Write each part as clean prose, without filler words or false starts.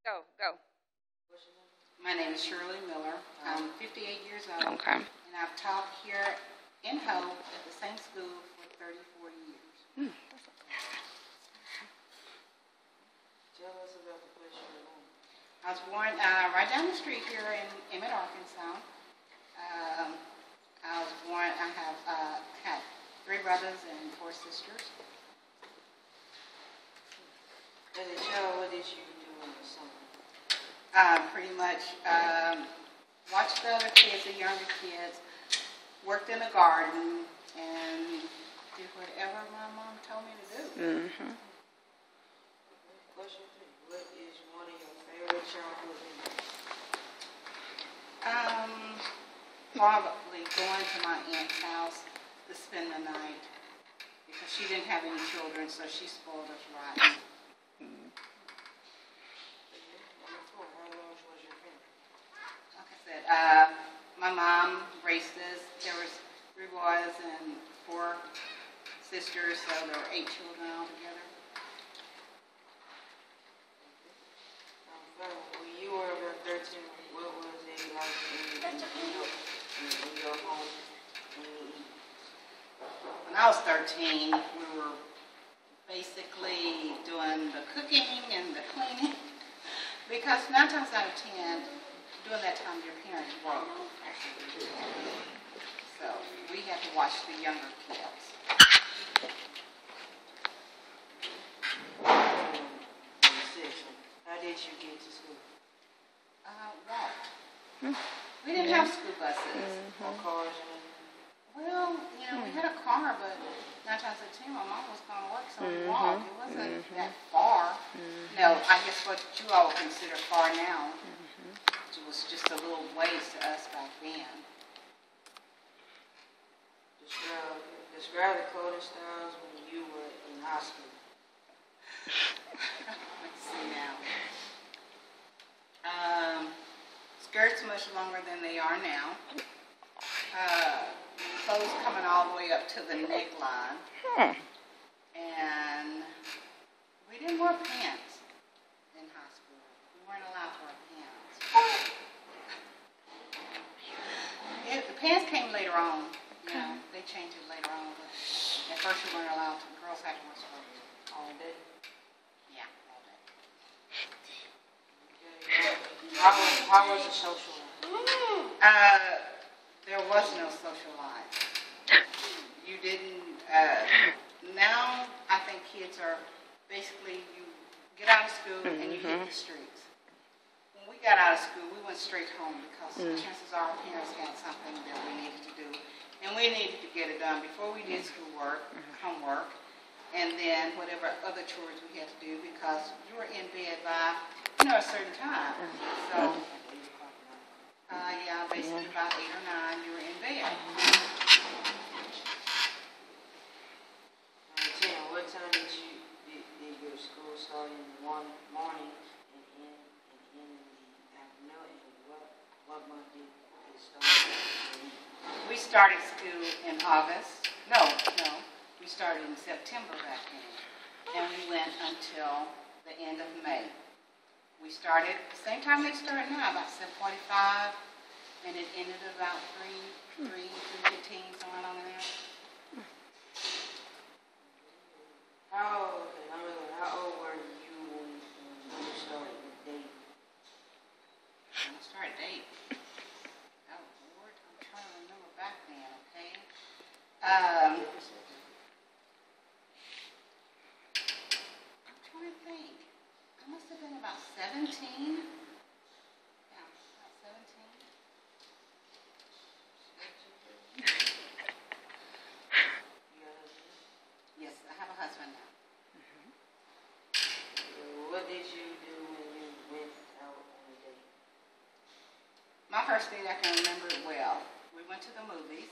Go, go. My name is Shirley Miller. I'm 58 years old. Okay. And I've taught here in Hope at the same school for 34 years. Tell us about the place you were born. I was born right down the street here in Emmett, Arkansas. I have had 3 brothers and 4 sisters. As a child, what did you do in the summer? Pretty much watched the other kids, the younger kids, worked in the garden, and did whatever my mom told me to do. Mm-hmm. Question 3. What is one of your favorite childhood memories? Probably going to my aunt's house to spend the night because she didn't have any children, so she spoiled us rotten. Number 4. How large was your family? Like I said, my mom raised us. There was 3 boys and 4 sisters, so there were 8 children altogether. Number 5. When you were about 13, what was it like in your home? When I was 13, we were basically doing the cooking and the cleaning because 9 times out of 10, during that time, your parents work. So we had to watch the younger kids. Number 6. How did you get to school? Walked. We didn't have school buses. Or cars? Well, we had a car, but 9 times out of 10, my mom was going to work, so we walked. It wasn't that far. No, I guess what you all would consider far now. It was just a little ways to us back then. Describe the clothing styles when you were in high school. Let's see now. Skirts much longer than they are now. Clothes coming all the way up to the neckline. And we didn't wear pants in high school. We weren't allowed to wear pants. The pants came later on. They changed it later on. But at first we weren't allowed to. Girls had to wear skirts. All day? Yeah, all day. How was the social life? There was no social life. You didn't, now I think kids are basically, you get out of school and you hit the streets. When we got out of school, we went straight home because chances are our parents had something that we needed to do. And we needed to get it done before we did schoolwork, homework, and then whatever other chores we had to do because you were in bed by, a certain time. So, basically about 8 or 9, you were in bed. What time did your school start in the morning and end in the afternoon? And what month did it start? We started school in August. No. We started in September back then. And we went until the end of May. We started the same time they start now, about 7:45, and it ended about 3:15, somewhere along there. How old were you when you started dating? When I started dating? Oh, Lord, I'm trying to remember back then, okay? I'm trying to think. I must have been about 17. Yeah, about 17. Yes, I have a husband now. What did you do when you went out on a date? My first date, I can remember it well. We went to the movies.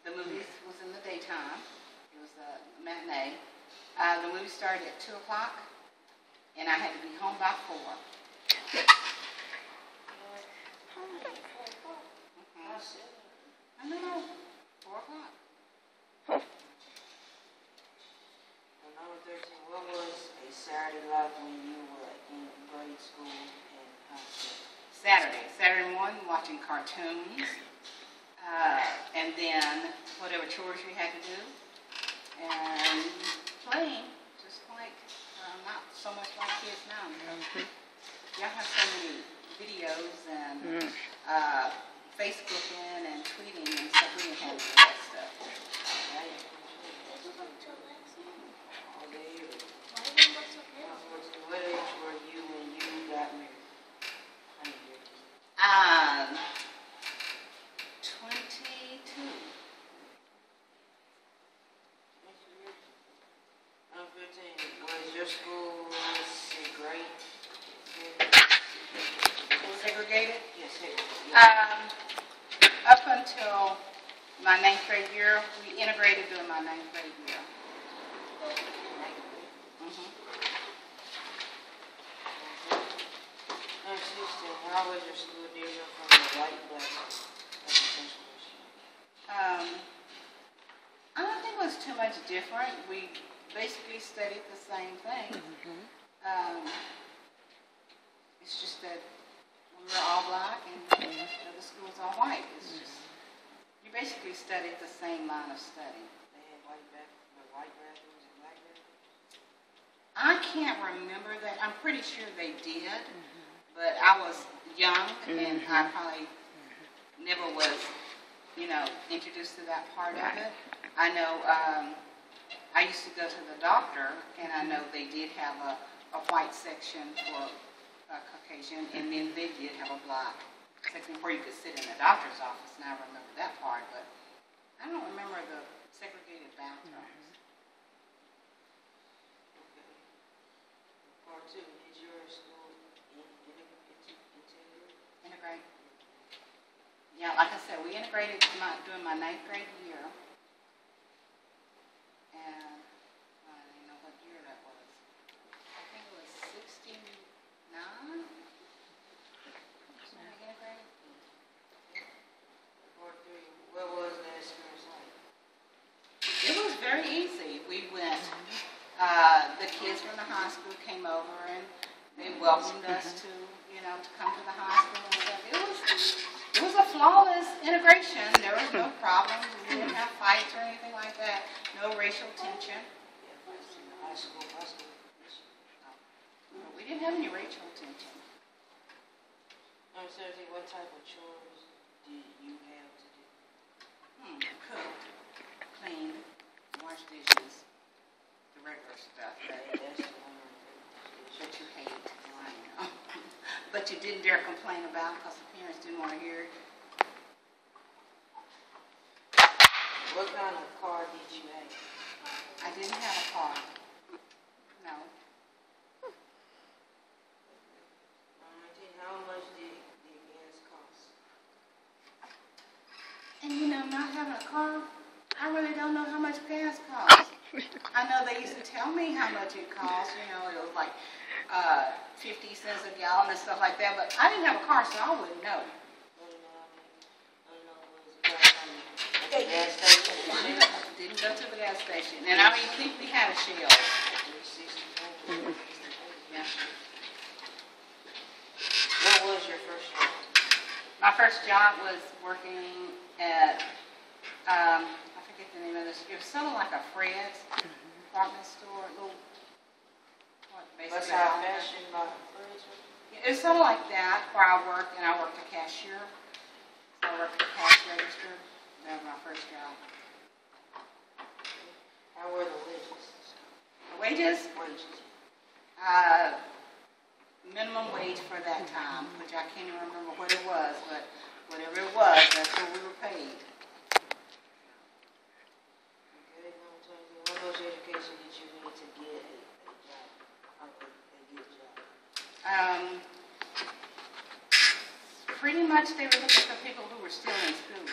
The movies was in the daytime. It was a matinee. The movie started at 2 o'clock, and I had to be home by 4. No, 4 o'clock. Number 13, what was a Saturday like when you were in grade Saturday morning, watching cartoons, and then whatever chores we had to do, and playing, just like, not so much like kids now. Y'all have so many videos and Facebooking and tweeting and stuff. We didn't have any of that stuff. What age were you when you got married? 22. 15. Was your school Segregated? Yes, segregated. Up until my 9th grade year, we integrated during my 9th grade year. How was your school different from the white classes? I don't think it was too much different. We basically studied the same thing. It's just that we were all black and the other schools all white. It's just, you basically studied the same line of study. They had white bathrooms and black bathrooms? I can't remember that. I'm pretty sure they did, but I was young and I probably never was, introduced to that part of it. I know I used to go to the doctor, and I know they did have a white section for Caucasian, and then they did have a black section where you could sit in the doctor's office, and I remember that part, but I don't remember the segregated bathrooms. Okay. Part 2, did your school Integrate? Yeah, like I said, we integrated during my 9th grade year. And I don't even know what year that was. I think it was 69. Part 3, what was the experience like? It was very easy. We went, the kids from the high school came over and they welcomed us to come to the high school and stuff. It was a flawless integration. There was no problems. We didn't have fights or anything like that. No racial tension. High school. No, we didn't have any racial tension. Seriously, what type of chores did you have to do? Cook, clean, wash dishes, the regular stuff that you hate. But you didn't dare complain about because the parents didn't want to hear it. What kind of car did you have? I didn't have a car. No. How much did gas cost? And not having a car, I really don't know how much gas costs. I know they used to tell me how much it cost. It was like 50 cents a gallon and stuff like that, but I didn't have a car, so I wouldn't know. Gas station? Didn't go to the gas station, and I don't even think we had a Shell. Yeah. What was your first job? My first job was working at, I forget the name of this. It was sort of like a Fred's department store, That's how fashion by Fred's? It was sort of like that, where I worked, and I worked a cashier. So I worked at the cash register. That was my first job. How were the wages? The wages? Wages. Minimum wage for that time, which I can't even remember what it was, but whatever it was, that's what we were paid. Okay, how much education did you need to get a job, a good job? Pretty much they were looking for people who were still in school.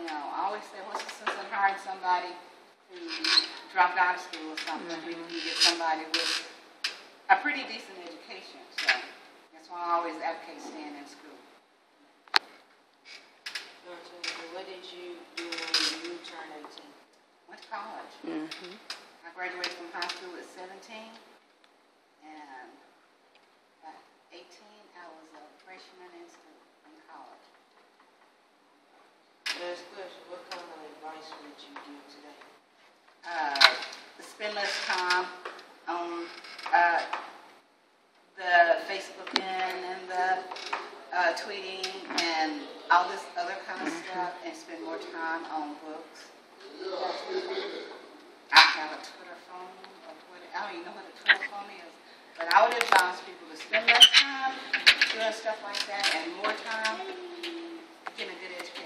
I always say, what's the sense in hiring somebody who dropped out of school or something? We can get somebody with a pretty decent education. So that's why I always advocate staying in school. What did you do when you turned 18? Went to college. I graduated from high school at 17, and at 18 I was a freshman in question. What kind of advice would you give today? Spend less time on the Facebooking and the tweeting and all this other kind of stuff, and spend more time on books. I have a Twitter phone, or Twitter. I don't even know what a Twitter phone is, but I would advise people to spend less time doing stuff like that and more time getting a good education.